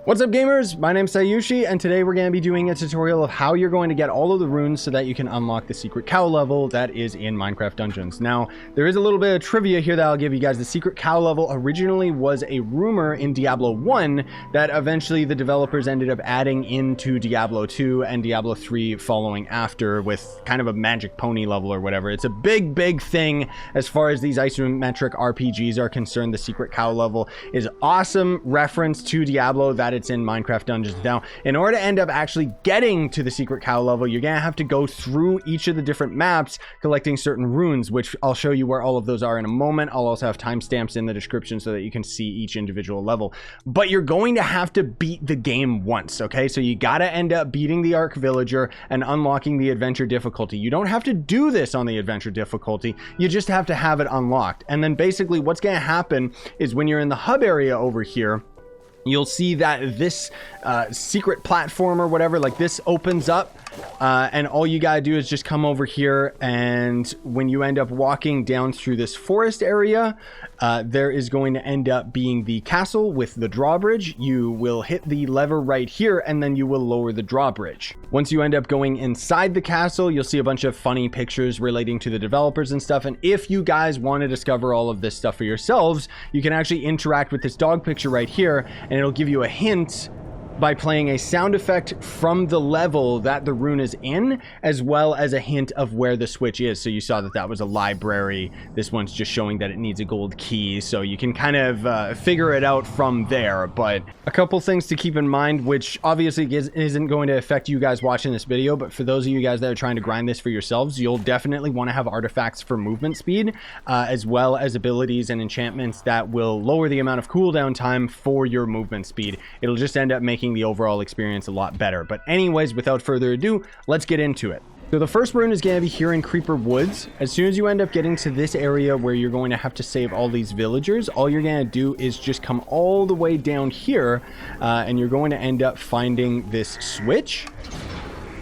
What's up, gamers? My name's Scyushi, and today we're going to be doing a tutorial of how you're going to get all of the runes so that you can unlock the secret cow level that is in Minecraft Dungeons. Now, there is a little bit of trivia here that I'll give you guys. The secret cow level originally was a rumor in Diablo 1 that eventually the developers ended up adding into Diablo 2 and Diablo 3 following after with kind of a magic pony level or whatever. It's a big thing as far as these isometric RPGs are concerned. The secret cow level is awesome reference to Diablo that it's in Minecraft Dungeons. Now, in order to end up actually getting to the secret cow level, you're gonna have to go through each of the different maps collecting certain runes, which I'll show you where all of those are in a moment. I'll also have timestamps in the description so that you can see each individual level. But you're going to have to beat the game once, okay? So you gotta end up beating the Arch-Illager and unlocking the adventure difficulty. You don't have to do this on the adventure difficulty, you just have to have it unlocked. And then basically what's gonna happen is when you're in the hub area over here, you'll see that this secret platform or whatever, like this, opens up, and all you gotta do is just come over here, and when you end up walking down through this forest area, there is going to end up being the castle with the drawbridge. You will hit the lever right here, and then you will lower the drawbridge. Once you end up going inside the castle, you'll see a bunch of funny pictures relating to the developers and stuff, and if you guys want to discover all of this stuff for yourselves, you can actually interact with this dog picture right here, and it'll give you a hint by playing a sound effect from the level that the rune is in, as well as a hint of where the switch is. So you saw that that was a library. This one's just showing that it needs a gold key, so you can kind of figure it out from there. But a couple things to keep in mind, which obviously isn't going to affect you guys watching this video, but for those of you guys that are trying to grind this for yourselves, you'll definitely want to have artifacts for movement speed, as well as abilities and enchantments that will lower the amount of cooldown time for your movement speed. It'll just end up making the overall experience a lot better. But anyways, without further ado, let's get into it. So the first rune is going to be here in Creeper Woods. As soon as you end up getting to this area where you're going to have to save all these villagers, all you're going to do is just come all the way down here, and you're going to end up finding this switch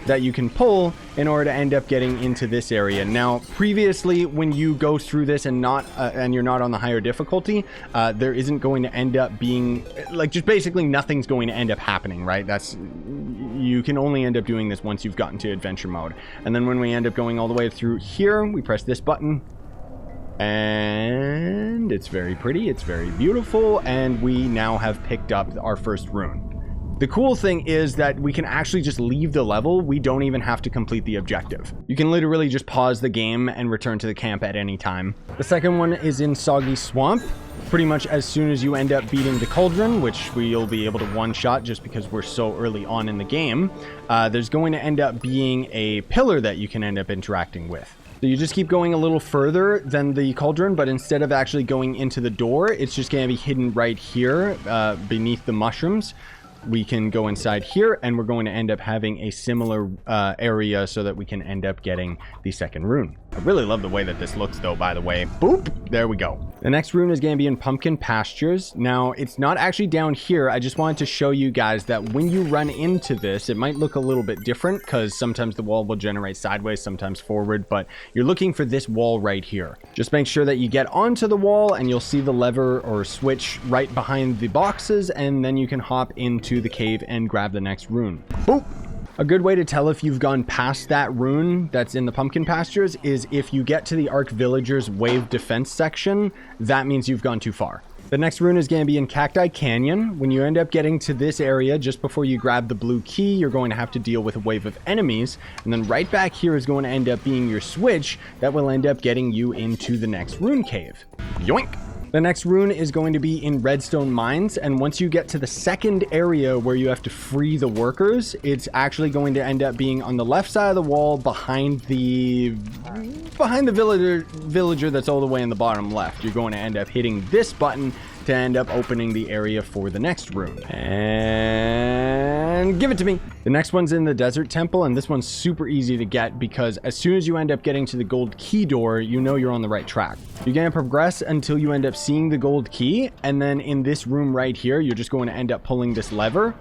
that you can pull in order to end up getting into this area. Now, previously, when you go through this and you're not on the higher difficulty, there isn't going to end up being, like, just basically nothing's going to end up happening, right? You can only end up doing this once you've gotten to adventure mode. And then when we end up going all the way through here, we press this button, and it's very pretty, it's very beautiful, and we now have picked up our first rune. The cool thing is that we can actually just leave the level. We don't even have to complete the objective. You can literally just pause the game and return to the camp at any time. The second one is in Soggy Swamp. Pretty much as soon as you end up beating the cauldron, which we'll be able to one-shot just because we're so early on in the game, there's going to end up being a pillar that you can end up interacting with. So you just keep going a little further than the cauldron, but instead of actually going into the door, it's just going to be hidden right here beneath the mushrooms. We can go inside here, and we're going to end up having a similar area so that we can end up getting the second rune. I really love the way that this looks, though, by the way. Boop! There we go. The next rune is going to be in Pumpkin Pastures. Now, it's not actually down here. I just wanted to show you guys that when you run into this, it might look a little bit different because sometimes the wall will generate sideways, sometimes forward, but you're looking for this wall right here. Just make sure that you get onto the wall, and you'll see the lever or switch right behind the boxes, and then you can hop into the cave and grab the next rune. Boop! A good way to tell if you've gone past that rune that's in the Pumpkin Pastures is if you get to the Arch-Illager's wave defense section, that means you've gone too far. The next rune is going to be in Cacti Canyon. When you end up getting to this area, just before you grab the blue key, you're going to have to deal with a wave of enemies. And then right back here is going to end up being your switch that will end up getting you into the next rune cave. Yoink! The next rune is going to be in Redstone Mines, and once you get to the second area where you have to free the workers, it's actually going to end up being on the left side of the wall behind the villager that's all the way in the bottom left. You're going to end up hitting this button to end up opening the area for the next rune. And give it to me. The next one's in the Desert Temple, and this one's super easy to get because as soon as you end up getting to the gold key door, you know you're on the right track. You're going to progress until you end up seeing the gold key, and then in this room right here, you're just going to end up pulling this lever,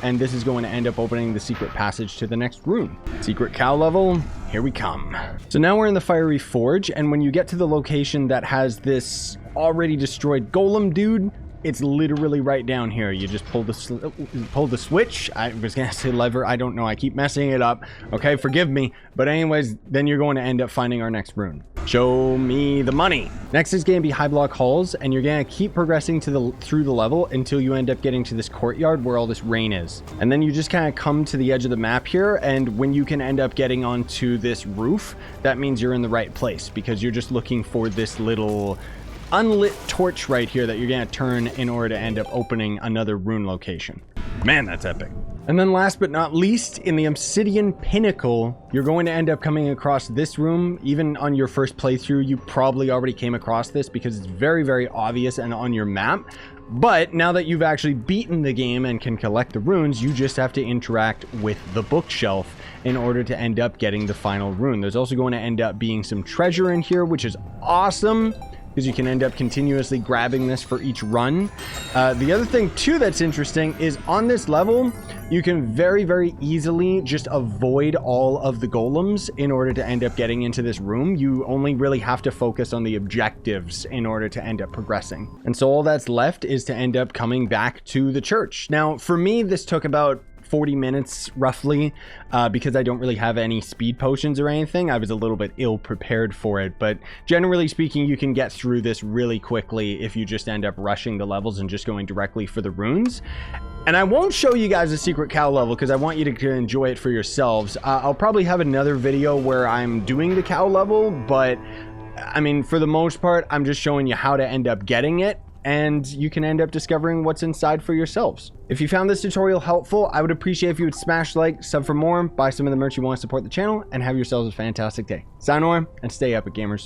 and this is going to end up opening the secret passage to the next rune. Secret cow level, here we come. So now we're in the Fiery Forge, and when you get to the location that has this already destroyed golem dude, It's literally right down here. You just pull the switch. I was gonna say lever. I don't know. I keep messing it up. Okay, forgive me. But anyways, then you're going to end up finding our next rune. Show me the money. Next is going to be Highblock halls, and you're going to keep progressing through the level until you end up getting to this courtyard where all this rain is. And then you just kind of come to the edge of the map here, and when you can end up getting onto this roof, that means you're in the right place, because you're just looking for this little unlit torch right here that you're going to turn in order to end up opening another rune location. Man, that's epic. And then last but not least, in the Obsidian Pinnacle, you're going to end up coming across this room. Even on your first playthrough, you probably already came across this because it's very, very obvious and on your map. But now that you've actually beaten the game and can collect the runes, you just have to interact with the bookshelf in order to end up getting the final rune. There's also going to end up being some treasure in here, which is awesome, because you can end up continuously grabbing this for each run. The other thing too that's interesting is on this level, you can very, very easily just avoid all of the golems in order to end up getting into this room. You only really have to focus on the objectives in order to end up progressing. And so all that's left is to end up coming back to the church. Now, for me, this took about 40 minutes roughly, because I don't really have any speed potions or anything. I was a little bit ill prepared for it, but generally speaking, you can get through this really quickly if you just end up rushing the levels and just going directly for the runes. And I won't show you guys a secret cow level because I want you to enjoy it for yourselves. I'll probably have another video where I'm doing the cow level, but I mean, for the most part, I'm just showing you how to end up getting it, and you can end up discovering what's inside for yourselves. If you found this tutorial helpful, I would appreciate if you would smash like, sub for more, buy some of the merch you want to support the channel, and have yourselves a fantastic day. Sayonara, and stay epic, gamers.